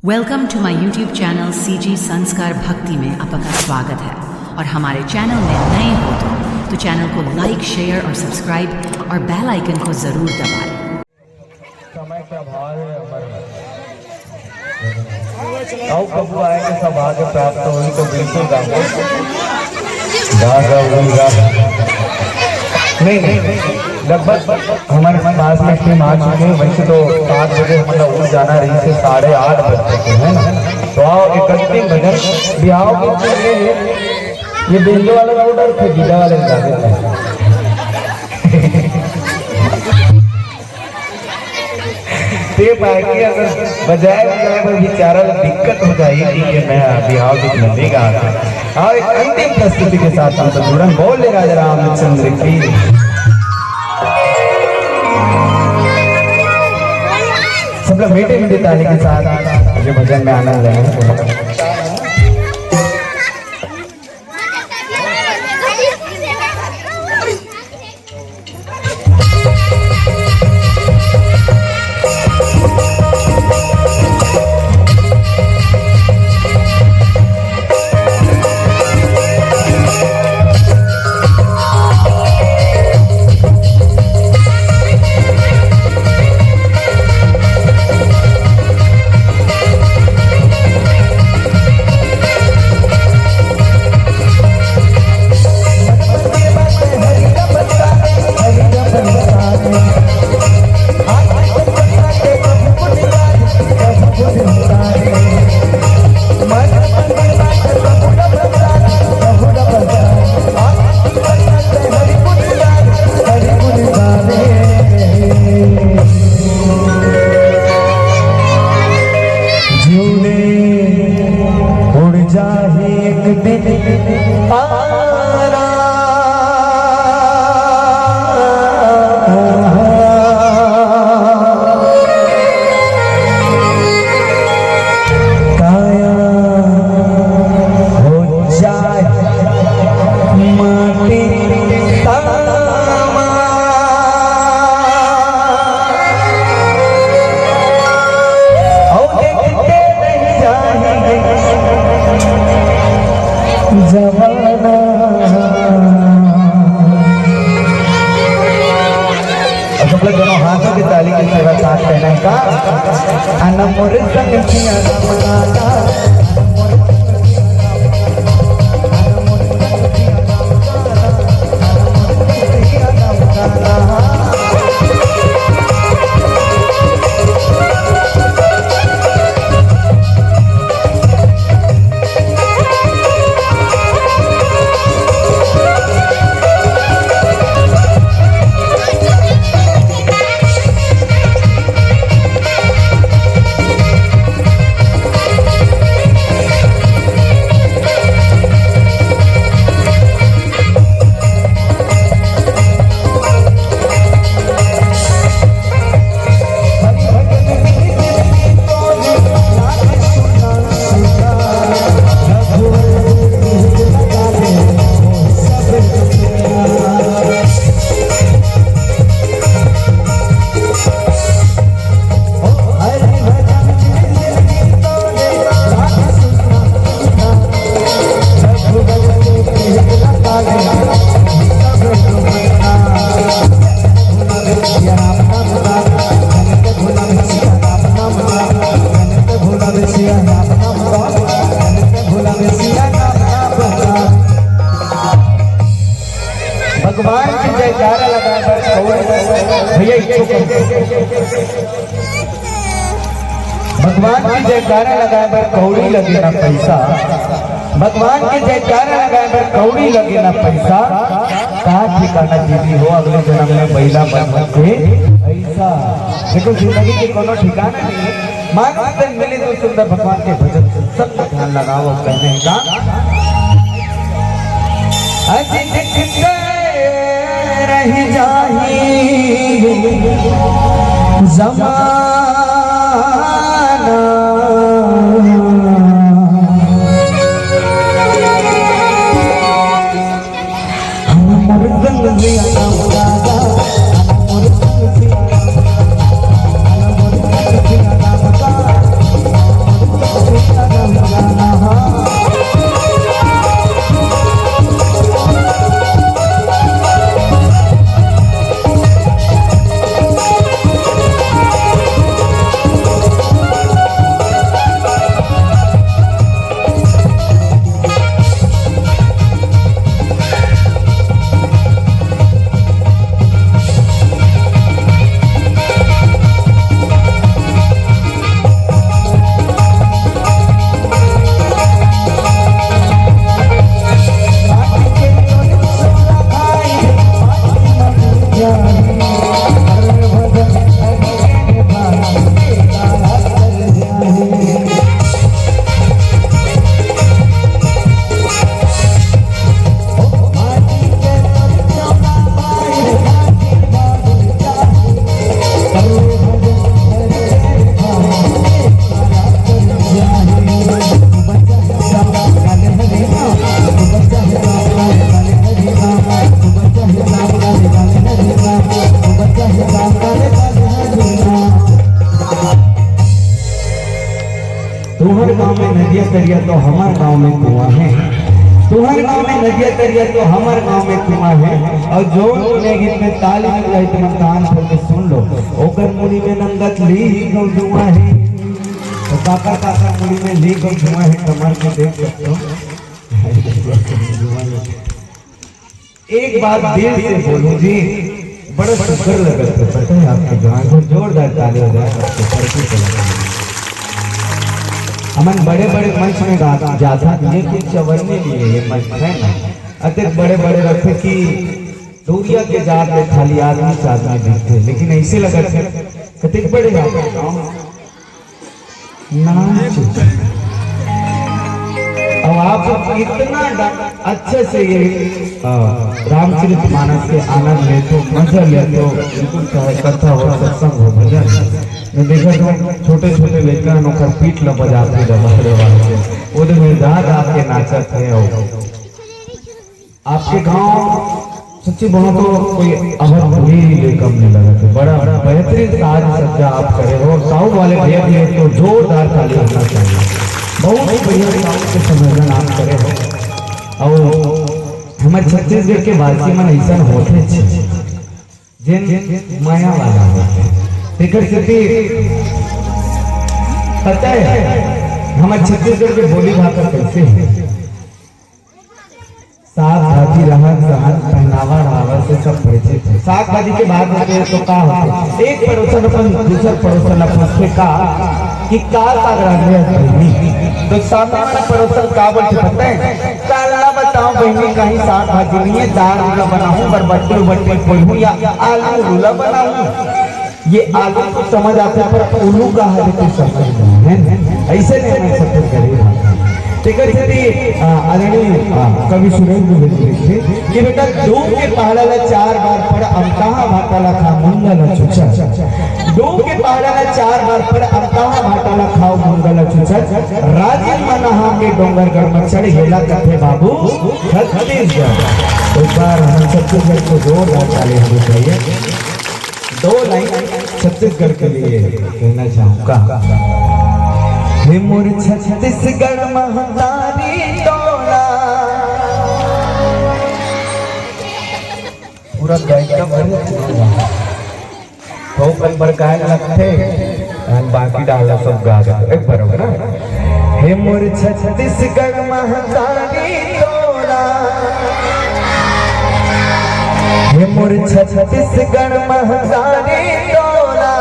Welcome to my YouTube channel CG Sanskar Bhakti में आपका स्वागत है। और हमारे चैनल में नए हो तो चैनल को लाइक, शेयर और सब्सक्राइब और बेल आइकन को जरूर दबाएं। समय का भाव है अमर आओ कबू आएंगे सब आगे प्राप्त होगी तो बिल्कुल नहीं लगभग हमारे पास में टीम आ चुके हैं। वैसे तो 7 बजे मतलब उठ जाना रही से 8:30 बज चुके हैं ना। तो आओ एक अंतिम भजन बिहाव के ये बेंजो वाले राउट और फिर गीता वाले अगर बजाय पर बेचारा दिक्कत हो जाएगी कि मैं बिहाव की नदी का और एक अंतिम प्रस्तुति के साथ हम सब जुड़न बोले राजा रामचंद्र की। सब लोग मीठे मीठे ताली के साथ ये भजन में आनंद लेंगे। दोनों हाथों की ताली के सेवा साथ कहने का अनमोल संग किया भगवान की जयकारा लगाकर भैया भगवान की जयकारा लगाकर कौड़ी लगे ना पैसा। भगवान की जयकारा लगाकर कौड़ी लगे ना पैसा। कहा ठिकाना जीवी हो अगले जन्म में महिला बन के ऐसा। देखो जिंदगी के कोनो ठिकाना नहीं है। मांगते मिले तो सुंदर भगवान के भजन सब ध्यान लगाओ कहने का रह जाही ज़माना हम मर्दन जिया राजा तुहर गांव में नदिया तरिया तो हमार गांव में कुआं है, तुहर गांव में नदिया तरिया तो हमार गांव में कुआं है। और जो ने गीत में ताली मिल जाए तो कान खोल के सुन लो, ओकर मुड़ी में नंगत ली गौ धुआं है, तो काका काका मुड़ी में ली गौ धुआं है, कमर के देख सकते हो। एक बात दिल से बोलो जी, बड़ा सुंदर लगता है, पता है आपके जवान को जोरदार ताली हो जाए आपके तरफ से। हमन बड़े बड़े मंच में जाता ये कुछ चवरने लिए ये मंच है ना, अत्यंत बड़े बड़े रखे कि दूरिया के जात में खाली आदमी से आदमी दिखते, लेकिन ऐसे लगा कतिक बड़े नाच। अब आप इतना अच्छे से ये रामचरित मानस के आनंद ले तो मजा ले तो बिल्कुल चाहे कथा हो सत्संग हो भजन मैं देखा तो छोटे छोटे लड़का नौकर पीठ ल बजाते बकरे वाले से उधर में गा गा के नाचत है। आपके गांव सच्ची बोलो तो कोई अभर भी कम नहीं लगा तो बड़ा बेहतरीन साज सज्जा आप करे हो। साउथ वाले भैया भी तो जोरदार ताली होना चाहिए, बहुत ही बढ़िया साउथ के संयोजन आप करे हो। और हमारे छत्तीसगढ़ के वासी मन ऐसा होते जिन माया वाला होते पता है हमारे छत्तीसगढ़ के बोली भाषा कैसे है, साग भाजी रहन सहन पहनावा रावण से सब परिचित है। साग भाजी के बाद में तो का होते एक पड़ोसन अपन दूसर पड़ोसन अपन का कि का साग रंग तो सामने वाला पड़ोसन का बोलते पता है, काला बताओ बहनी कहीं साग भाजी नहीं है, दाल उला बनाऊं बरबट्टी उबट्टी खोलूं या आलू उला बनाऊं। ये आलू तो समझ आता है पर उल्लू का है तो समझ नहीं है, ऐसे नहीं मैं सब करेगा। कवि सुरेंद्र लिखे कि बेटा डूब के पहाड़ा चार बार पड़ अमताहा भाटाला खा मंगल चुचा, डूब के पहाड़ा चार बार पड़ अमताहा भाटाला खाओ मंगल चुचा, राजीव मनहा के डोंगरगढ़ में चढ़ गेला कथे बाबू छत्तीसगढ़। एक बार हम छत्तीसगढ़ को जोरदार ताली होनी चाहिए। दो लाइन छत्तीसगढ़ के लिए कहना चाहूँगा। हे मोर छत्तीसगढ़ महतारी टोला, पूरा गायका बने तो कल पर गाय लगते और बाकी डाला सब गा गए एक बरोबर ना। हे मोर छत्तीसगढ़ महतारी टोला, हे मोर छत्तीसगढ़ महतारी टोला।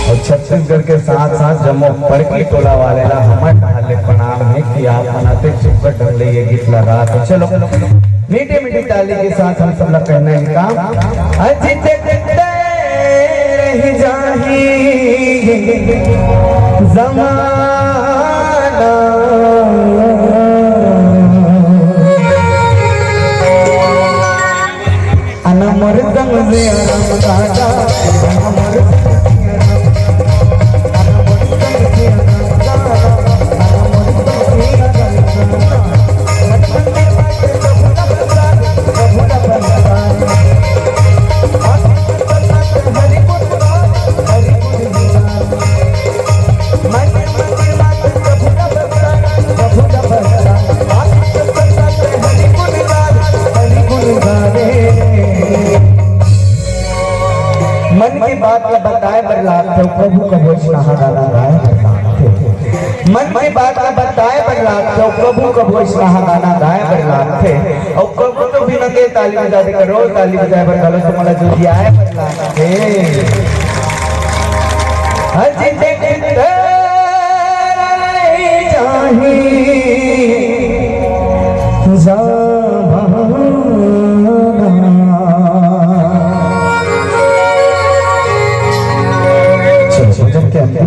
और छत्तीसगढ़ के साथ साथ जम्मू परकी टोला वाले ना हमारे ढाले प्रणाम है कि आप मनाते सुपर ढंगले ये गीत लगा। तो चलो मीठी मीठी ताली के साथ हम सब लोग कहना है काम अजित रह जाही जमाना, अनमर दंग से आराम दादा अनमर मन की बात का बताए बदलाव थे प्रभु का भोज कहाँ गाना गाए, मन की बात का बताए बदलाव थे प्रभु का भोज कहाँ गाना गाए बदलाव थे। और प्रभु तो भी नगे ताली बजा दे करो ताली बजाए बदलो तो मला जो दिया है बदलाव थे। हजी देखते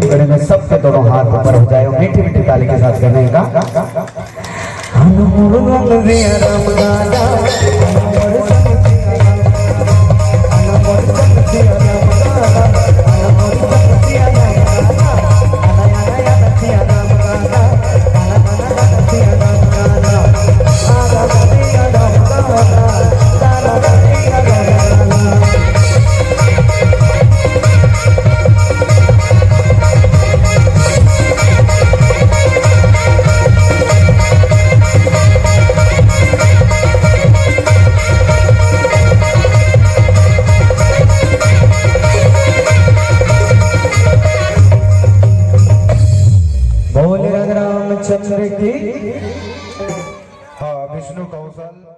करेंगे सबके दोनों हाथ ऊपर हो जाए और मीठी मीठी ताली के साथ करने का। कौशल